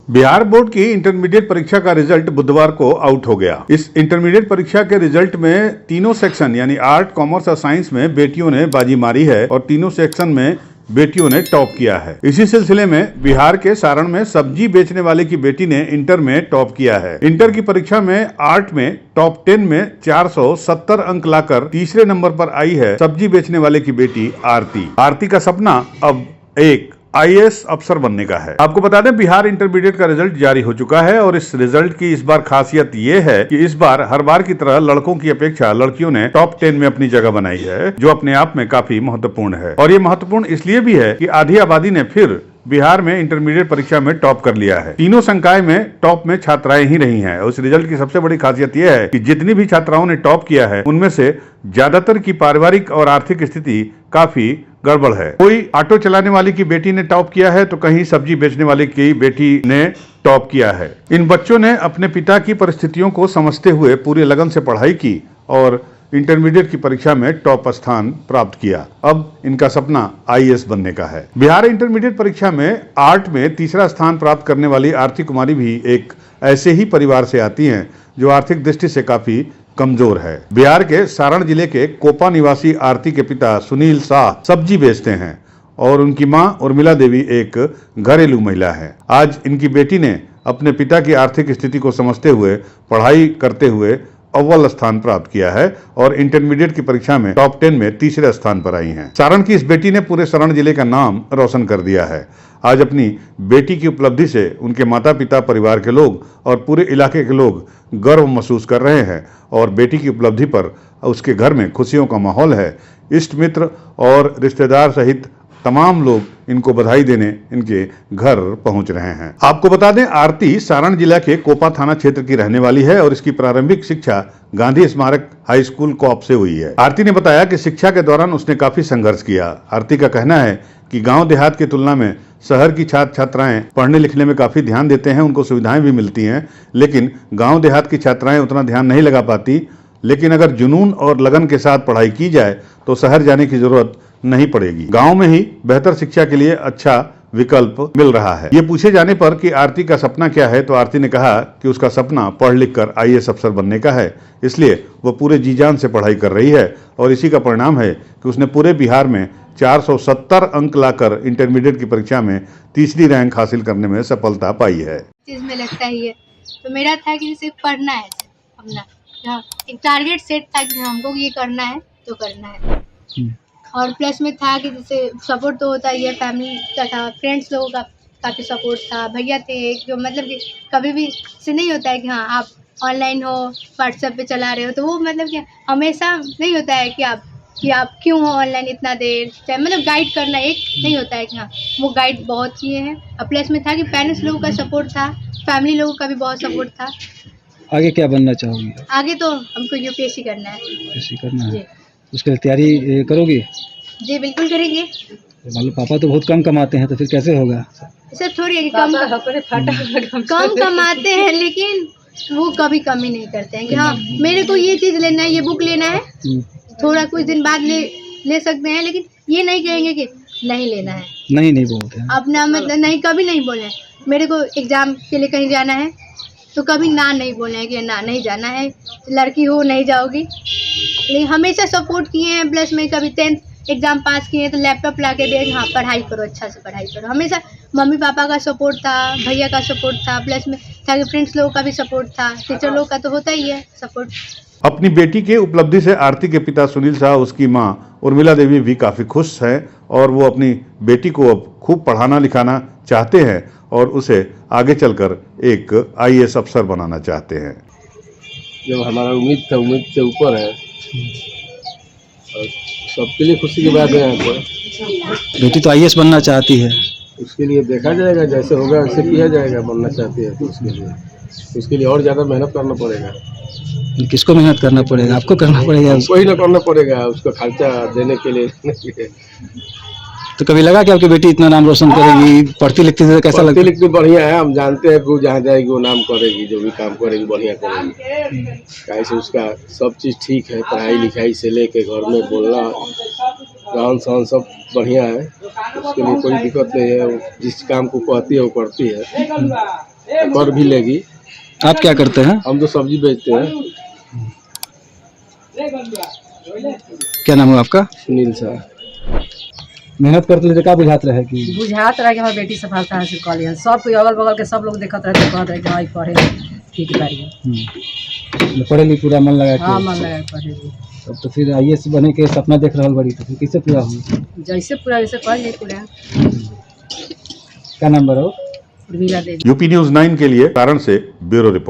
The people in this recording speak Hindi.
बिहार बोर्ड की इंटरमीडिएट परीक्षा का रिजल्ट बुधवार को आउट हो गया। इस इंटरमीडिएट परीक्षा के रिजल्ट में तीनों सेक्शन यानी आर्ट, कॉमर्स और साइंस में बेटियों ने बाजी मारी है और तीनों सेक्शन में बेटियों ने टॉप किया है। इसी सिलसिले में बिहार के सारण में सब्जी बेचने वाले की बेटी ने इंटर में टॉप किया है। इंटर की परीक्षा में आर्ट में टॉप 10 में 470 अंक लाकर तीसरे नंबर पर आई है सब्जी बेचने वाले की बेटी आरती। आरती का सपना अब एक आईएएस अफसर बनने का है। आपको बता दें, बिहार इंटरमीडिएट का रिजल्ट जारी हो चुका है और इस रिजल्ट की इस बार खासियत ये है कि इस बार हर बार की तरह लड़कों की अपेक्षा लड़कियों ने टॉप 10 में अपनी जगह बनाई है, जो अपने आप में काफी महत्वपूर्ण है। और ये महत्वपूर्ण इसलिए भी है कि आधी आबादी ने फिर बिहार में इंटरमीडिएट परीक्षा में टॉप कर लिया है। तीनों संकाय में टॉप में छात्राएं ही रही हैं। उस रिजल्ट की सबसे बड़ी खासियत यह है कि जितनी भी छात्राओं ने टॉप किया है उनमें से ज्यादातर की पारिवारिक और आर्थिक स्थिति काफी गड़बड़ है। कोई ऑटो चलाने वाली की बेटी ने टॉप किया है तो कहीं सब्जी बेचने वाले की बेटी ने टॉप किया है। इन बच्चों ने अपने पिता की परिस्थितियों को समझते हुए पूरी लगन से पढ़ाई की और इंटरमीडिएट की परीक्षा में टॉप स्थान प्राप्त किया। अब इनका सपना आईएएस बनने का है। बिहार इंटरमीडिएट परीक्षा में आर्ट में तीसरा स्थान प्राप्त करने वाली आरती कुमारी भी एक ऐसे ही परिवार से आती हैं जो आर्थिक दृष्टि से काफी कमजोर है। बिहार के सारण जिले के कोपा निवासी आरती के पिता सुनील शाह सब्जी बेचते हैं और उनकी मां उर्मिला देवी एक घरेलू महिला है। आज इनकी बेटी ने अपने पिता की आर्थिक स्थिति को समझते हुए पढ़ाई करते हुए अव्वल स्थान प्राप्त किया है और इंटरमीडिएट की परीक्षा में टॉप 10 में तीसरे स्थान पर आई हैं। सारण की इस बेटी ने पूरे सारण जिले का नाम रोशन कर दिया है। आज अपनी बेटी की उपलब्धि से उनके माता पिता, परिवार के लोग और पूरे इलाके के लोग गर्व महसूस कर रहे हैं और बेटी की उपलब्धि पर उसके घर में खुशियों का माहौल है। इष्ट मित्र और रिश्तेदार सहित तमाम लोग इनको बधाई देने इनके घर पहुंच रहे हैं। आपको बता दें, आरती सारण जिला के कोपा थाना क्षेत्र की रहने वाली है और इसकी प्रारंभिक शिक्षा गांधी स्मारक हाई स्कूल कोऑप से हुई है। आरती ने बताया कि शिक्षा के दौरान उसने काफी संघर्ष किया। आरती का कहना है कि गांव देहात की तुलना में शहर की छात्र छात्राएं पढ़ने लिखने में काफी ध्यान देते हैं, उनको सुविधाएं भी मिलती हैं, लेकिन गांव देहात की छात्राएं उतना ध्यान नहीं लगा पाती। लेकिन अगर जुनून और लगन के साथ पढ़ाई की जाए तो शहर जाने की जरूरत नहीं पड़ेगी। गांव में ही बेहतर शिक्षा के लिए अच्छा विकल्प मिल रहा है। ये पूछे जाने पर कि आरती का सपना क्या है तो आरती ने कहा कि उसका सपना पढ़ लिख कर आईएएस अफसर बनने का है, इसलिए वो पूरे जी जान से पढ़ाई कर रही है और इसी का परिणाम है कि उसने पूरे बिहार में 470 अंक लाकर इंटरमीडिएट की परीक्षा में तीसरी रैंक हासिल करने में सफलता पाई है। चीज में लगता ही है तो मेरा था कि सिर्फ पढ़ना है अपना, हाँ, एक टारगेट सेट था कि हमको ये करना है तो करना है। और प्लस में था कि जैसे सपोर्ट तो होता ही है, फैमिली का था, फ्रेंड्स लोगों का काफ़ी सपोर्ट था, भैया थे जो मतलब कि कभी भी से नहीं होता है कि हाँ आप ऑनलाइन हो, व्हाट्सएप पे चला रहे हो, तो वो मतलब कि हमेशा नहीं होता है कि आप क्यों हो ऑनलाइन इतना देर, चाहे मतलब गाइड करना एक नहीं होता है कि हाँ, वो गाइड बहुत किए हैं। और प्लस में था कि पेरेंट्स लोगों का सपोर्ट था, फैमिली लोगों का भी बहुत सपोर्ट था। आगे क्या बनना चाहोगी? आगे तो हमको यूपीएससी करना है। यूपीएससी करना है, उसके लिए तैयारी करोगी? जी बिल्कुल करेंगे। मान लो पापा तो बहुत कम कमाते हैं तो फिर कैसे होगा? सर थोड़ी है कि कम कमाते हैं लेकिन वो कभी कमी नहीं करते हैं कि हाँ मेरे को ये चीज़ लेना है, ये बुक लेना है, थोड़ा कुछ दिन बाद ले सकते हैं, लेकिन ये नहीं कहेंगे कि नहीं लेना है। नहीं बोलते हैं अपना मतलब नहीं, कभी नहीं बोले। मेरे को एग्जाम के लिए कहीं जाना है तो कभी ना नहीं बोले हैं कि ना नहीं जाना है, लड़की हो नहीं जाओगी, लेकिन हमेशा सपोर्ट किए हैं। प्लस में कभी 10th एग्जाम पास किए हैं तो लैपटॉप ला के दे, हाँ पढ़ाई करो, अच्छा से पढ़ाई करो। हमेशा मम्मी पापा का सपोर्ट था, भैया का सपोर्ट था, प्लस में था कि फ्रेंड्स लोगों का भी सपोर्ट था, टीचर लोगों का तो होता ही है सपोर्ट। अपनी बेटी के उपलब्धि से आरती के पिता सुनील शाह, उसकी मां उर्मिला देवी भी काफी खुश है और वो अपनी बेटी को अब खूब पढ़ाना लिखाना चाहते हैं और उसे आगे चलकर एक आईएएस अफसर बनाना चाहते हैं। जो हमारा उम्मीद था, उम्मीद से ऊपर है और सबके लिए खुशी की बात है। यहाँ पर बेटी तो आईएएस बनना चाहती है, उसके लिए देखा जाएगा, जैसे होगा वैसे किया जाएगा। बनना चाहती है तो उसके लिए और ज़्यादा मेहनत करना पड़ेगा। किसको मेहनत करना पड़ेगा? आपको करना पड़ेगा। कोई ना करना पड़ेगा, उसको खर्चा देने के लिए। तो कभी लगा कि आपकी बेटी इतना नाम रोशन करेगी? पढ़ती लिखती से कैसा लगता है? लिखती बढ़िया है, हम जानते हैं कि जहाँ जाएगी वो नाम करेगी, जो भी काम करेगी बढ़िया करेगी। कैसे उसका सब चीज़ ठीक है, पढ़ाई लिखाई से लेके घर में बोलना, रहन सहन सब बढ़िया है, उसके लिए कोई दिक्कत नहीं है। जिस काम को कहती है वो करती है। कर भी लेगी। आप क्या करते हैं? हम तो सब्जी बेचते हैं। क्या नाम है आपका? सुनील सर। मेहनत करते तो क्या बुझात रहे कि बुझात रहे कि हमार बेटी सफलता हासिल कर लिया। सब कोई अगल बगल के सब लोग देखत रहे तो कहत रहे कि हाँ, ई पढ़े ठीक बारी। पढ़े ली पूरा मन लगा हाँ, के? मन लगा के पढ़े ली। तब तो फिर IAS बने के सपना देख रहा बड़ी, तो फिर कैसे पूरा हुई? जैसे पूरा वैसे पढ़ ले पूरा। क्या नंबर हो? उर्मिला देवी। यूपी न्यूज 9 के लिए सारण से ब्यूरो रिपोर्ट।